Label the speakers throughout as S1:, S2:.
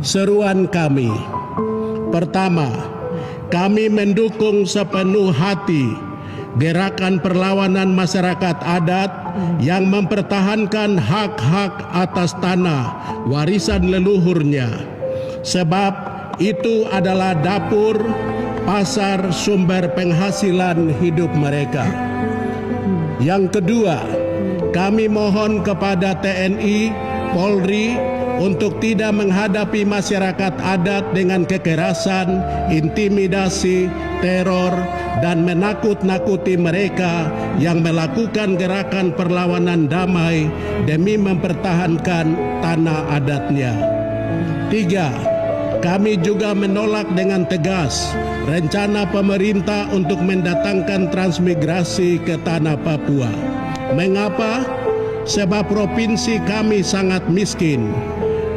S1: seruan kami. Pertama, kami mendukung sepenuh hati gerakan perlawanan masyarakat adat yang mempertahankan hak-hak atas tanah warisan leluhurnya, sebab itu adalah dapur, pasar, sumber penghasilan hidup mereka. Yang kedua, kami mohon kepada TNI, Polri untuk tidak menghadapi masyarakat adat dengan kekerasan, intimidasi, teror, dan menakut-nakuti mereka yang melakukan gerakan perlawanan damai demi mempertahankan tanah adatnya. Tiga, kami juga menolak dengan tegas rencana pemerintah untuk mendatangkan transmigrasi ke tanah Papua. Mengapa? Sebab provinsi kami sangat miskin,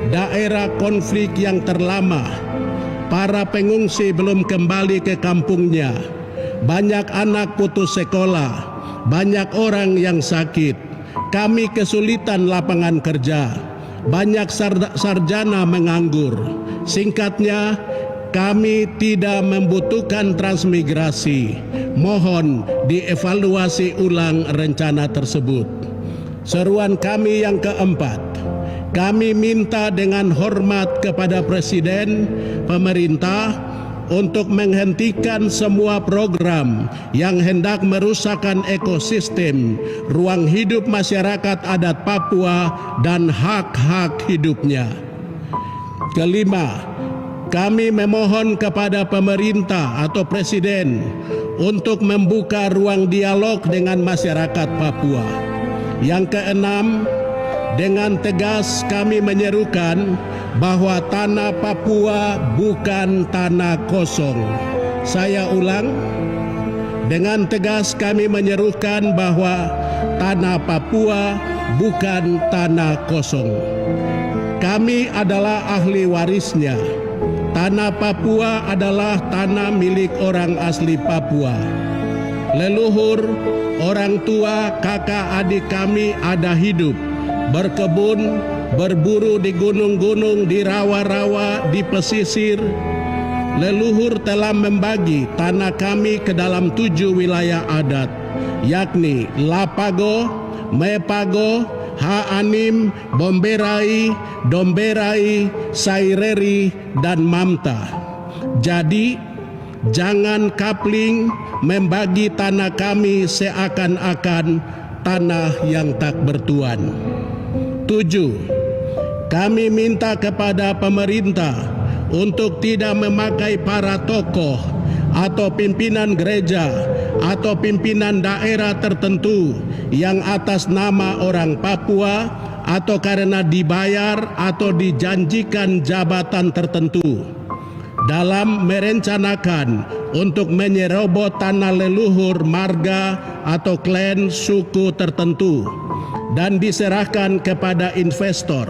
S1: daerah konflik yang terlama, para pengungsi belum kembali ke kampungnya, banyak anak putus sekolah, banyak orang yang sakit, kami kesulitan lapangan kerja, banyak sarjana menganggur. Singkatnya, kami tidak membutuhkan transmigrasi. Mohon dievaluasi ulang rencana tersebut. Seruan kami yang keempat, kami minta dengan hormat kepada Presiden, pemerintah untuk menghentikan semua program yang hendak merusakkan ekosistem, ruang hidup masyarakat adat Papua dan hak-hak hidupnya. Kelima, kami memohon kepada pemerintah atau Presiden untuk membuka ruang dialog dengan masyarakat Papua. Yang keenam, dengan tegas kami menyerukan bahwa tanah Papua bukan tanah kosong. Saya ulang, dengan tegas kami menyerukan bahwa tanah Papua bukan tanah kosong. Kami adalah ahli warisnya. Tanah Papua adalah tanah milik orang asli Papua. Leluhur, orang tua, kakak adik kami ada hidup, berkebun, berburu di gunung-gunung, di rawa-rawa, di pesisir. Leluhur telah membagi tanah kami ke dalam 7 wilayah adat, yakni Lapago, Mepago, Haanim, Bomberai, Domberai, Saireri, dan Mamta. Jadi, jangan kapling membagi tanah kami seakan-akan tanah yang tak bertuan. 7. Kami minta kepada pemerintah untuk tidak memakai para tokoh atau pimpinan gereja atau pimpinan daerah tertentu yang atas nama orang Papua atau karena dibayar atau dijanjikan jabatan tertentu dalam merencanakan untuk menyerobot tanah leluhur marga atau klan suku tertentu dan diserahkan kepada investor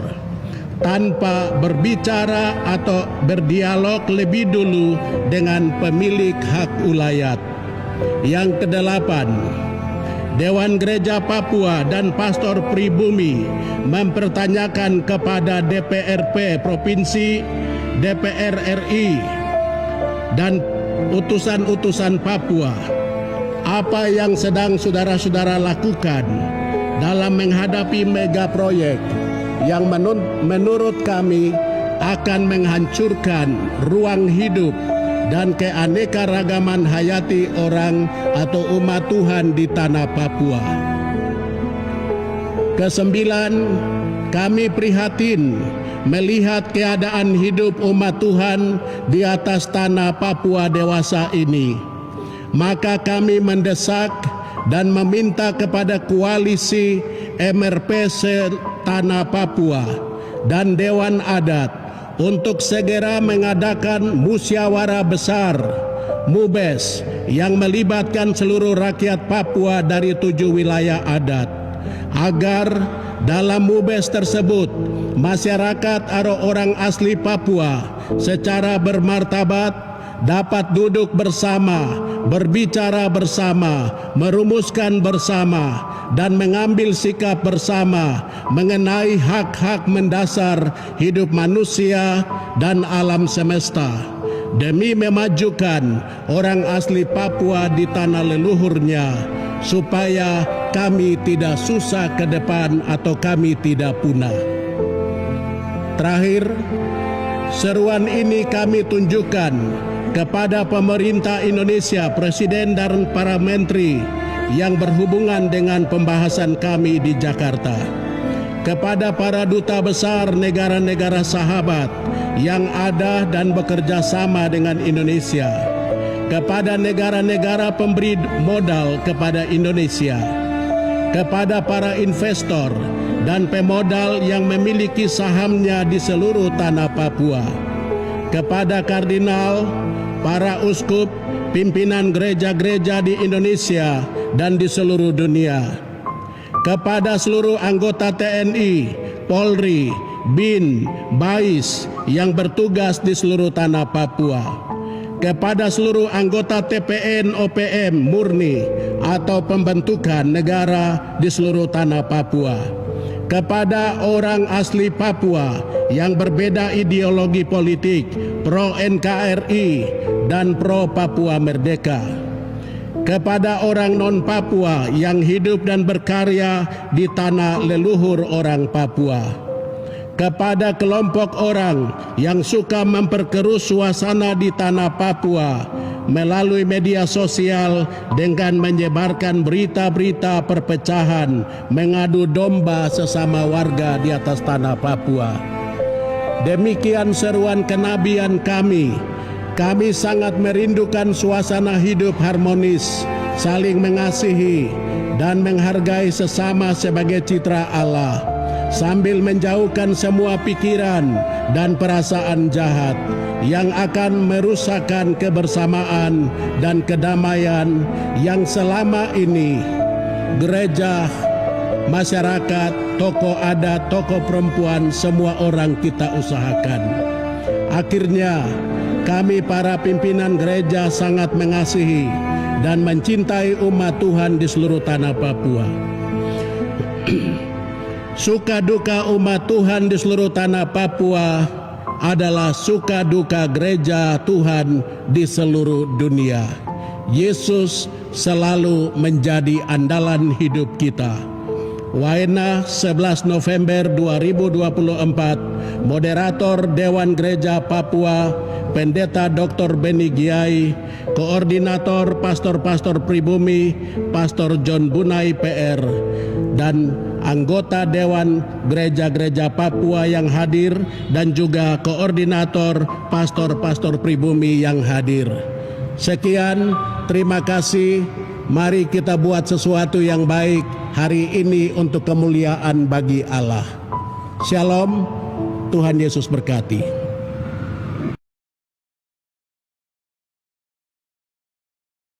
S1: tanpa berbicara atau berdialog lebih dulu dengan pemilik hak ulayat. Yang kedelapan, Dewan Gereja Papua dan Pastor Pribumi mempertanyakan kepada DPRP Provinsi, DPR RI, dan utusan-utusan Papua, apa yang sedang saudara-saudara lakukan dalam menghadapi mega proyek yang menurut kami akan menghancurkan ruang hidup dan keanekaragaman hayati orang atau umat Tuhan di tanah Papua. Kesembilan, kami prihatin melihat keadaan hidup umat Tuhan di atas tanah Papua dewasa ini. Maka kami mendesak dan meminta kepada koalisi MRPC Tanah Papua dan Dewan Adat untuk segera mengadakan musyawarah besar MUBES yang melibatkan seluruh rakyat Papua dari 7 wilayah adat, agar dalam MUBES tersebut masyarakat atau orang asli Papua secara bermartabat dapat duduk bersama, berbicara bersama, merumuskan bersama, dan mengambil sikap bersama mengenai hak-hak mendasar hidup manusia dan alam semesta, demi memajukan orang asli Papua di tanah leluhurnya, supaya kami tidak susah ke depan atau kami tidak punah. Terakhir, seruan ini kami tunjukkan kepada pemerintah Indonesia, Presiden dan para menteri yang berhubungan dengan pembahasan kami di Jakarta, kepada para duta besar negara-negara sahabat yang ada dan bekerja sama dengan Indonesia, kepada negara-negara pemberi modal kepada Indonesia, kepada para investor dan pemodal yang memiliki sahamnya di seluruh tanah Papua, kepada kardinal, para uskup, pimpinan gereja-gereja di Indonesia dan di seluruh dunia, kepada seluruh anggota TNI, Polri, BIN, BAIS yang bertugas di seluruh tanah Papua, kepada seluruh anggota TPN OPM murni atau pembentukan negara di seluruh tanah Papua, kepada orang asli Papua yang berbeda ideologi politik, pro NKRI dan pro Papua Merdeka, kepada orang non-Papua yang hidup dan berkarya di tanah leluhur orang Papua, kepada kelompok orang yang suka memperkeruh suasana di tanah Papua melalui media sosial dengan menyebarkan berita-berita perpecahan, mengadu domba sesama warga di atas tanah Papua. Demikian seruan kenabian kami. Kami sangat merindukan suasana hidup harmonis, saling mengasihi, dan menghargai sesama sebagai citra Allah, sambil menjauhkan semua pikiran dan perasaan jahat yang akan merusakkan kebersamaan dan kedamaian yang selama ini gereja, masyarakat, tokoh adat, tokoh perempuan, semua orang kita usahakan. Akhirnya, kami para pimpinan gereja sangat mengasihi dan mencintai umat Tuhan di seluruh tanah Papua. Suka duka umat Tuhan di seluruh tanah Papua adalah suka duka gereja Tuhan di seluruh dunia. Yesus selalu menjadi andalan hidup kita. Waena 11 November 2024, Moderator Dewan Gereja Papua, Pendeta Dr. Beni Giai, Koordinator Pastor-Pastor Pribumi, Pastor John Bunai PR, dan anggota Dewan Gereja-Gereja Papua yang hadir, dan juga Koordinator Pastor-Pastor Pribumi yang hadir. Sekian, terima kasih. Mari kita buat sesuatu yang baik hari ini untuk kemuliaan bagi Allah. Shalom, Tuhan Yesus berkati.